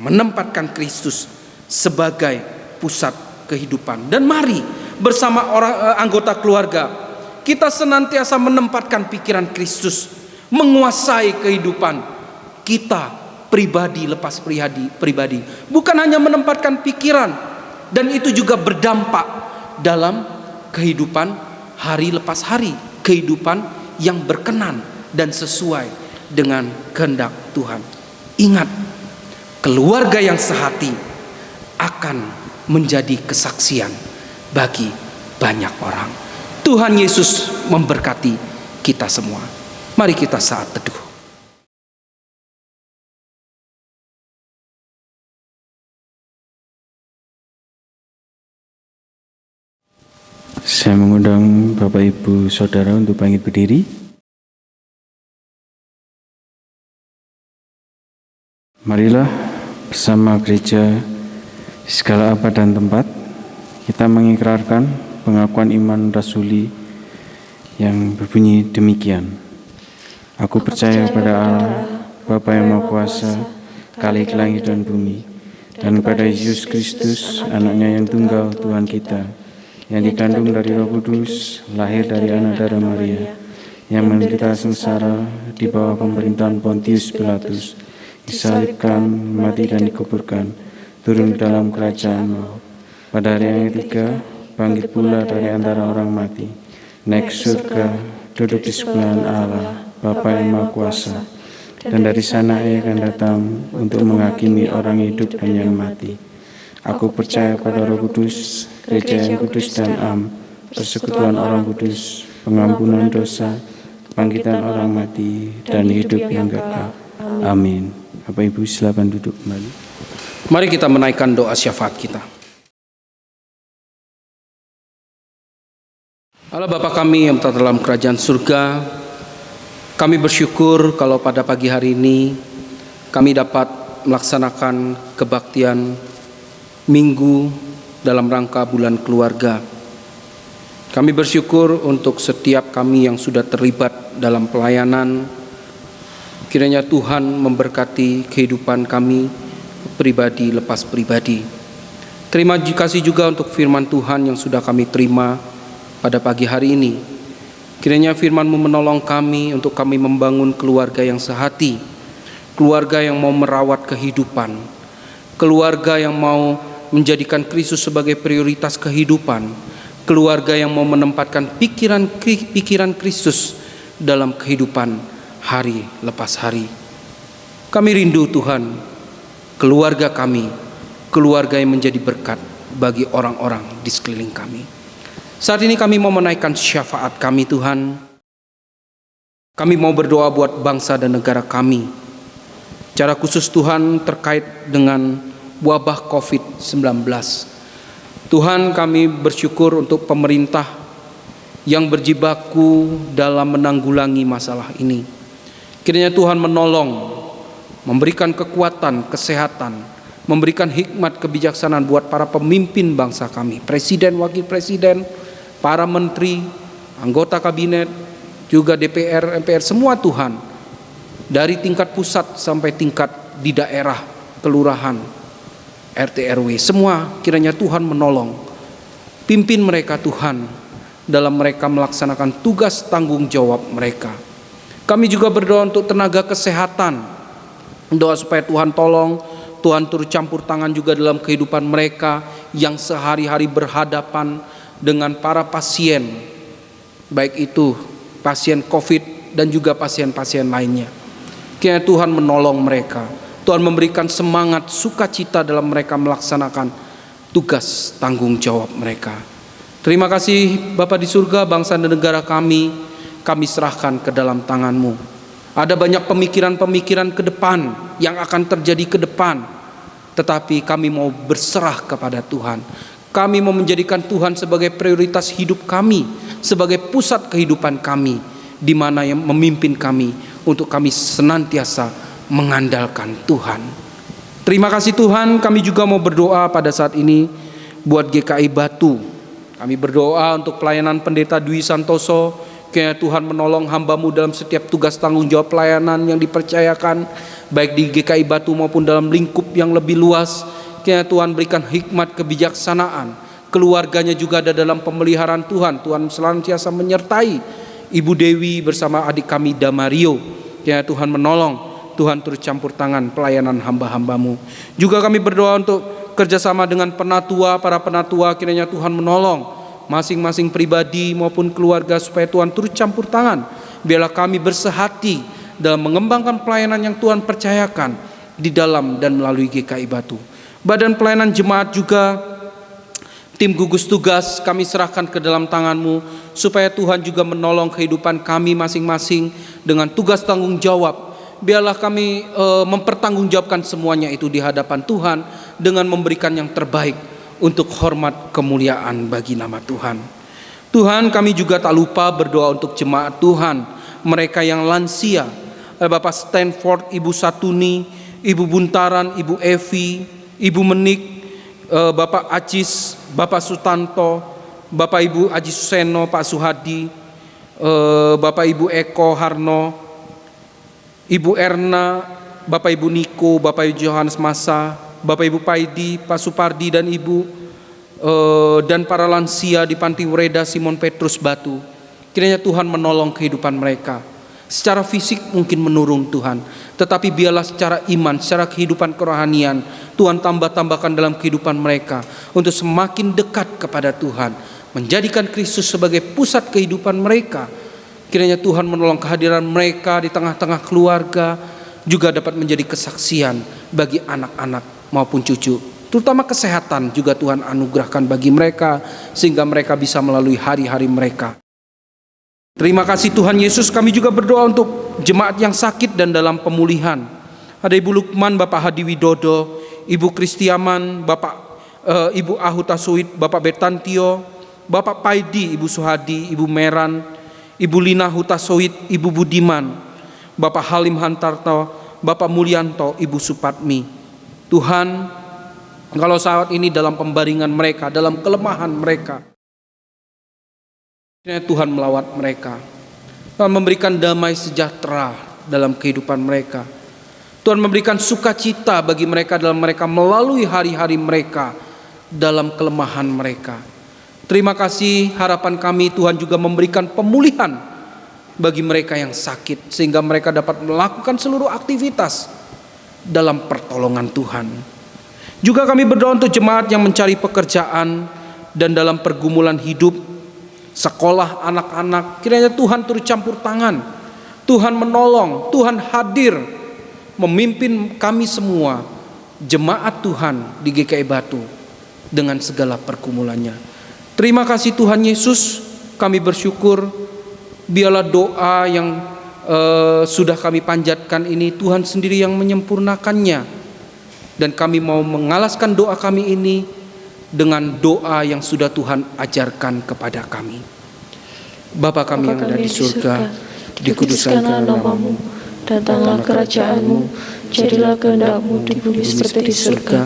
menempatkan Kristus sebagai pusat kehidupan. Dan mari bersama anggota keluarga kita senantiasa menempatkan pikiran Kristus menguasai kehidupan kita pribadi lepas pribadi. Bukan hanya menempatkan pikiran, dan itu juga berdampak dalam kehidupan hari lepas hari, kehidupan yang berkenan dan sesuai dengan kehendak Tuhan. Ingat, keluarga yang sehati akan menjadi kesaksian bagi banyak orang. Tuhan Yesus memberkati kita semua. Mari kita saat teduh. Saya mengundang Bapak Ibu Saudara untuk bangkit berdiri. Marilah bersama gereja di segala abad dan tempat kita mengikrarkan pengakuan iman rasuli yang berbunyi demikian. Aku percaya pada Allah, Bapa yang Maha Kuasa, Khalik langit dan bumi, dan pada Yesus Kristus, Anaknya yang tunggal Tuhan kita, yang dikandung dari Roh Kudus, lahir dari anak darah Maria, yang menderita sengsara di bawah pemerintahan Pontius Pilatus, disalibkan, mati dan dikuburkan, turun ke dalam kerajaan maut. Pada hari yang ketiga, bangkit pula dari antara orang mati, naik surga, duduk di sebelahan Allah, Bapa yang Maha Kuasa, dan dari sana Ia akan datang untuk menghakimi orang hidup dan yang mati. Aku percaya pada Roh Kudus, gereja yang kudus dan am, persekutuan orang kudus, pengampunan dosa, kebangkitan orang mati, dan hidup yang kekal. Amin. Bapak Ibu silakan duduk kembali. Mari kita menaikkan doa syafaat kita. Allah Bapa kami yang telah dalam kerajaan surga, kami bersyukur kalau pada pagi hari ini kami dapat melaksanakan kebaktian Minggu dalam rangka bulan keluarga. Kami bersyukur untuk setiap kami yang sudah terlibat dalam pelayanan. Kiranya Tuhan memberkati kehidupan kami pribadi lepas pribadi. Terima kasih juga untuk firman Tuhan yang sudah kami terima pada pagi hari ini. Kiranya firman-Mu menolong kami untuk kami membangun keluarga yang sehati, keluarga yang mau merawat kehidupan, keluarga yang mau menjadikan Kristus sebagai prioritas kehidupan, keluarga yang mau menempatkan pikiran Kristus dalam kehidupan hari lepas hari. Kami rindu Tuhan, keluarga kami, keluarga yang menjadi berkat bagi orang-orang di sekeliling kami. Saat ini kami mau menaikkan syafaat kami Tuhan. Kami mau berdoa buat bangsa dan negara kami. Secara khusus Tuhan terkait dengan wabah COVID-19. Tuhan, kami bersyukur untuk pemerintah yang berjibaku dalam menanggulangi masalah ini. Kiranya Tuhan menolong, memberikan kekuatan, kesehatan, memberikan hikmat kebijaksanaan buat para pemimpin bangsa kami, presiden, wakil presiden, para menteri, anggota kabinet, juga DPR, MPR, semua Tuhan, dari tingkat pusat sampai tingkat di daerah, kelurahan, RT RW, semua kiranya Tuhan menolong. Pimpin mereka Tuhan dalam mereka melaksanakan tugas tanggung jawab mereka. Kami juga berdoa untuk tenaga kesehatan. Doa supaya Tuhan tolong, Tuhan turut campur tangan juga dalam kehidupan mereka yang sehari-hari berhadapan dengan para pasien, baik itu pasien COVID dan juga pasien-pasien lainnya. Kiranya Tuhan menolong mereka. Tuhan memberikan semangat, sukacita dalam mereka melaksanakan tugas tanggung jawab mereka. Terima kasih Bapa di surga, bangsa dan negara kami serahkan ke dalam tangan-Mu. Ada banyak pemikiran-pemikiran ke depan yang akan terjadi ke depan, tetapi kami mau berserah kepada Tuhan. Kami mau menjadikan Tuhan sebagai prioritas hidup kami, sebagai pusat kehidupan kami, di mana yang memimpin kami untuk kami senantiasa mengandalkan Tuhan. Terima kasih Tuhan. Kami juga mau berdoa pada saat ini buat GKI Batu Kami berdoa untuk pelayanan Pendeta Dwi Santoso. Kiranya Tuhan menolong hamba-Mu dalam setiap tugas tanggung jawab pelayanan yang dipercayakan, baik di GKI Batu maupun dalam lingkup yang lebih luas. Kiranya Tuhan berikan hikmat kebijaksanaan. Keluarganya juga ada dalam pemeliharaan Tuhan. Tuhan senantiasa menyertai Ibu Dewi bersama adik kami Damario. Kiranya Tuhan menolong, Tuhan turut campur tangan pelayanan hamba-hamba-Mu. Juga kami berdoa untuk kerjasama dengan penatua, para penatua. Kiranya Tuhan menolong masing-masing pribadi maupun keluarga supaya Tuhan turut campur tangan. Biarlah kami bersehati dalam mengembangkan pelayanan yang Tuhan percayakan di dalam dan melalui GKI Batu. Badan pelayanan jemaat juga, tim gugus tugas kami serahkan ke dalam tangan-Mu, supaya Tuhan juga menolong kehidupan kami masing-masing dengan tugas tanggung jawab. Biarlah kami mempertanggungjawabkan semuanya itu di hadapan Tuhan dengan memberikan yang terbaik untuk hormat kemuliaan bagi nama Tuhan. Tuhan, kami juga tak lupa berdoa untuk jemaat Tuhan, mereka yang lansia, Bapak Stanford, Ibu Satuni, Ibu Buntaran, Ibu Evi, Ibu Menik, Bapak Acis, Bapak Sutanto, Bapak Ibu Aji Suseno, Pak Suhadi, Bapak Ibu Eko Harno, Ibu Erna, Bapak Ibu Niko, Bapak Ibu Johannes Massa, Bapak Ibu Paidi, Pak Supardi dan Ibu, dan para lansia di Panti Ureda Simon Petrus Batu. Kiranya Tuhan menolong kehidupan mereka. Secara fisik mungkin menurun Tuhan, tetapi biarlah secara iman, secara kehidupan kerohanian, Tuhan tambah-tambahkan dalam kehidupan mereka untuk semakin dekat kepada Tuhan, menjadikan Kristus sebagai pusat kehidupan mereka. Kiranya Tuhan menolong kehadiran mereka di tengah-tengah keluarga, juga dapat menjadi kesaksian bagi anak-anak maupun cucu, terutama kesehatan juga Tuhan anugerahkan bagi mereka, sehingga mereka bisa melalui hari-hari mereka. Terima kasih Tuhan Yesus. Kami juga berdoa untuk jemaat yang sakit dan dalam pemulihan. Ada Ibu Lukman, Bapak Hadi Widodo, Ibu Kristiaman, Ibu Ahuta Suit, Bapak Betantio, Bapak Paidi, Ibu Suhadi, Ibu Meran, Ibu Lina Huta Soit, Ibu Budiman, Bapak Halim Hantarto, Bapak Mulyanto, Ibu Supatmi. Tuhan, kalau saat ini dalam pembaringan mereka, dalam kelemahan mereka, Tuhan melawat mereka. Tuhan memberikan damai sejahtera dalam kehidupan mereka. Tuhan memberikan sukacita bagi mereka dalam mereka melalui hari-hari mereka dalam kelemahan mereka. Terima kasih, harapan kami Tuhan juga memberikan pemulihan bagi mereka yang sakit, sehingga mereka dapat melakukan seluruh aktivitas dalam pertolongan Tuhan. Juga kami berdoa untuk jemaat yang mencari pekerjaan dan dalam pergumulan hidup, sekolah anak-anak. Kiranya Tuhan turut campur tangan, Tuhan menolong, Tuhan hadir memimpin kami semua, jemaat Tuhan di GKI Batu dengan segala pergumulannya. Terima kasih Tuhan Yesus. Kami bersyukur, biarlah doa yang sudah kami panjatkan ini Tuhan sendiri yang menyempurnakannya, dan kami mau mengalaskan doa kami ini dengan doa yang sudah Tuhan ajarkan kepada kami. Bapa kami yang ada di surga, dikuduskanlah nama-Mu, datanglah kerajaan-Mu, jadilah kehendak-Mu di bumi seperti di surga.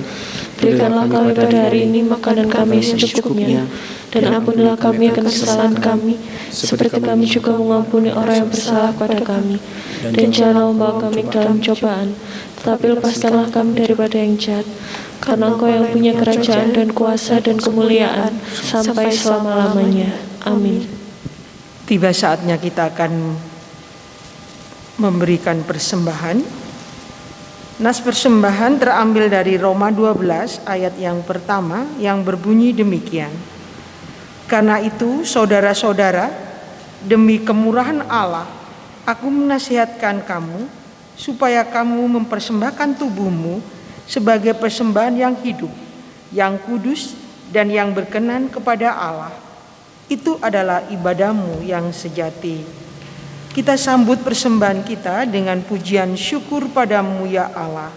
Berikanlah kami pada hari ini makanan kami secukupnya, dan ampunilah kami akan kesalahan kami, seperti kami juga mengampuni orang yang bersalah pada kami. Dan janganlah membawa kami ke dalam cobaan, tetapi lepaskanlah kami daripada yang jahat. Karena Engkau yang punya kerajaan dan kuasa dan kemuliaan sampai selama-lamanya. Amin. Tiba saatnya kita akan memberikan persembahan. Nas persembahan terambil dari Roma 12 ayat yang pertama yang berbunyi demikian. Karena itu saudara-saudara, demi kemurahan Allah, aku menasihatkan kamu supaya kamu mempersembahkan tubuhmu sebagai persembahan yang hidup, yang kudus dan yang berkenan kepada Allah. Itu adalah ibadahmu yang sejati. Kita sambut persembahan kita dengan pujian syukur padamu ya Allah.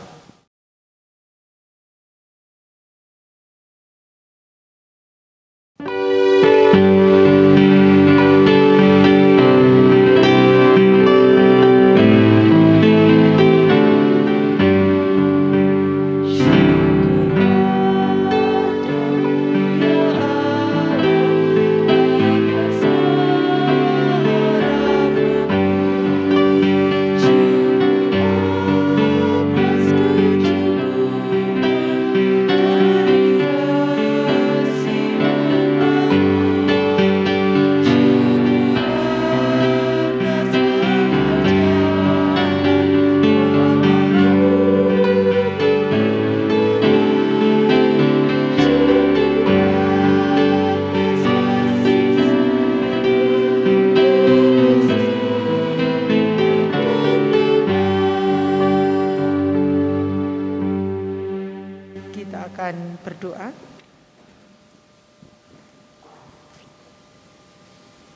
akan berdoa.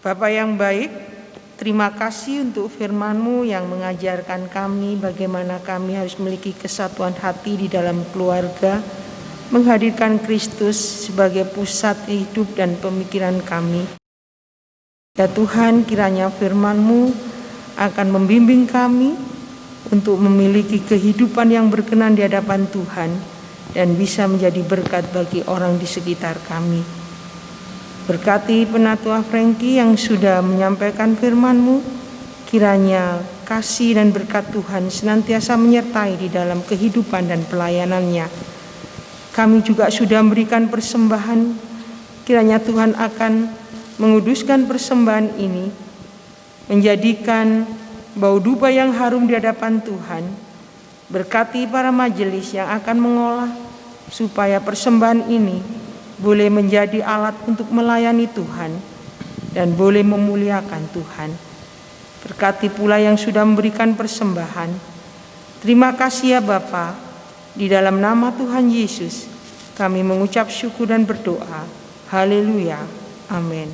Bapa yang baik, terima kasih untuk firman-Mu yang mengajarkan kami bagaimana kami harus memiliki kesatuan hati di dalam keluarga, menghadirkan Kristus sebagai pusat hidup dan pemikiran kami. Ya Tuhan, kiranya firman-Mu akan membimbing kami untuk memiliki kehidupan yang berkenan di hadapan Tuhan dan bisa menjadi berkat bagi orang di sekitar kami. Berkati Penatua Frankie yang sudah menyampaikan firman-Mu, kiranya kasih dan berkat Tuhan senantiasa menyertai di dalam kehidupan dan pelayanannya. Kami juga sudah memberikan persembahan, kiranya Tuhan akan menguduskan persembahan ini, menjadikan bau dupa yang harum di hadapan Tuhan. Berkati para majelis yang akan mengolah, supaya persembahan ini boleh menjadi alat untuk melayani Tuhan dan boleh memuliakan Tuhan. Berkati pula yang sudah memberikan persembahan. Terima kasih ya Bapa. Di dalam nama Tuhan Yesus kami mengucap syukur dan berdoa. Haleluya. Amin.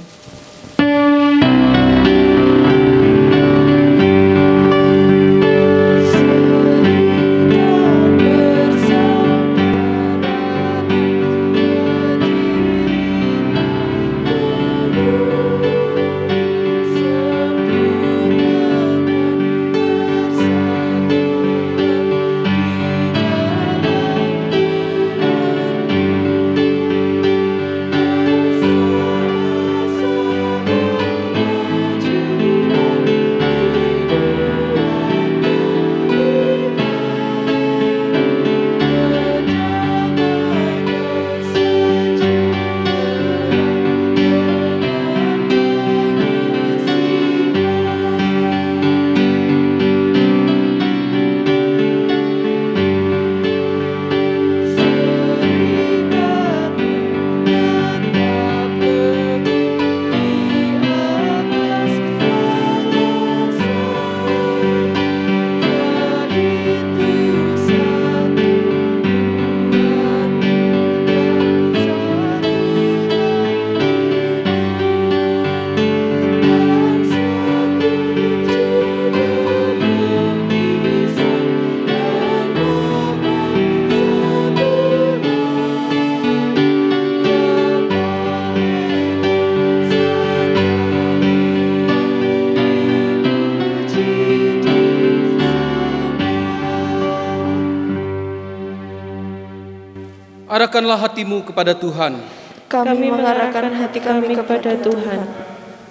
Arahkanlah hatimu kepada Tuhan. Kami mengarahkan hati kami kepada Tuhan.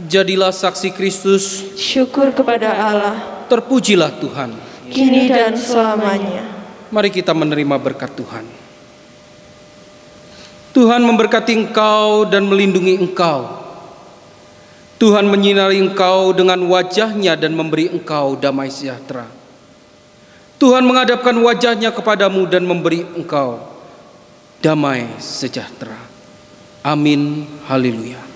Jadilah saksi Kristus. Syukur kepada Allah, Terpujilah Tuhan. kini dan selamanya. Mari kita menerima berkat Tuhan. Tuhan memberkati engkau dan melindungi engkau. Tuhan menyinari engkau dengan wajah-Nya dan memberi engkau damai sejahtera. Tuhan menghadapkan wajah-Nya kepadamu dan memberi engkau damai sejahtera. Amin. Haleluya.